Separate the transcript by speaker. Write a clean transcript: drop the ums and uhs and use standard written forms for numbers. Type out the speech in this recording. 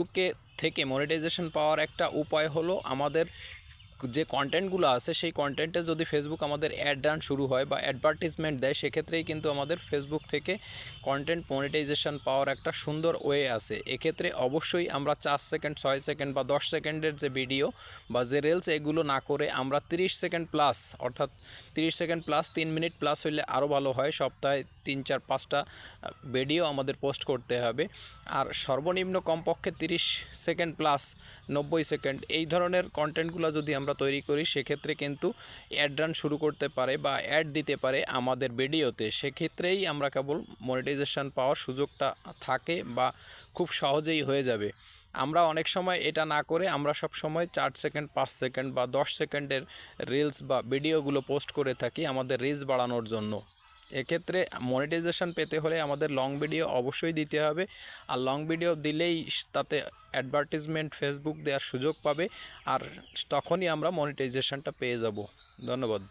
Speaker 1: ফেসবুকে থেকে মনিটাইজেশন পাওয়ার একটা উপায় হলো আমাদের যে কন্টেন্টগুলো আছে সেই কন্টেন্টে যদি ফেসবুক আমাদের অ্যাড রান শুরু হয় বা অ্যাডভার্টিজমেন্ট দেয়, সেক্ষেত্রেই কিন্তু আমাদের ফেসবুক থেকে কন্টেন্ট মনিটাইজেশন পাওয়ার একটা সুন্দর ওয়ে আছে। এক্ষেত্রে অবশ্যই আমরা 4 সেকেন্ড, 6 সেকেন্ড বা 10 সেকেন্ডের যে ভিডিও বা যে রিলস, এগুলো না করে আমরা 30 সেকেন্ড প্লাস, অর্থাৎ 30 সেকেন্ড প্লাস 3 মিনিট প্লাস হলে আরও ভালো হয়। সপ্তাহে 3, 4, 5টা ভিডিও আমাদের পোস্ট করতে হবে। আর সর্বনিম্ন কমপক্ষে 30 সেকেন্ড প্লাস 90 সেকেন্ড এই ধরনের কন্টেন্টগুলো যদি আমরা তৈরি করি, সেক্ষেত্রে কিন্তু অ্যাড রান শুরু করতে পারে বা অ্যাড দিতে পারে আমাদের ভিডিওতে। সেক্ষেত্রেই আমরা কেবল মনিটাইজেশন পাওয়ার সুযোগটা থাকে বা খুব সহজেই হয়ে যাবে। আমরা অনেক সময় এটা না করে আমরা সব সময় 4 সেকেন্ড, 5 সেকেন্ড বা 10 সেকেন্ডের রিলস বা ভিডিওগুলো পোস্ট করে থাকি আমাদের রিচ বাড়ানোর জন্য। এক্ষেত্রে মনিটাইজেশন পেতে হলে আমাদের লং ভিডিও অবশ্যই দিতে হবে। আর লং ভিডিও দিলেই তাতে অ্যাডভার্টিজমেন্ট ফেসবুক দেওয়ার সুযোগ পাবে, আর তখনই আমরা মনিটাইজেশনটা পেয়ে যাব। ধন্যবাদ।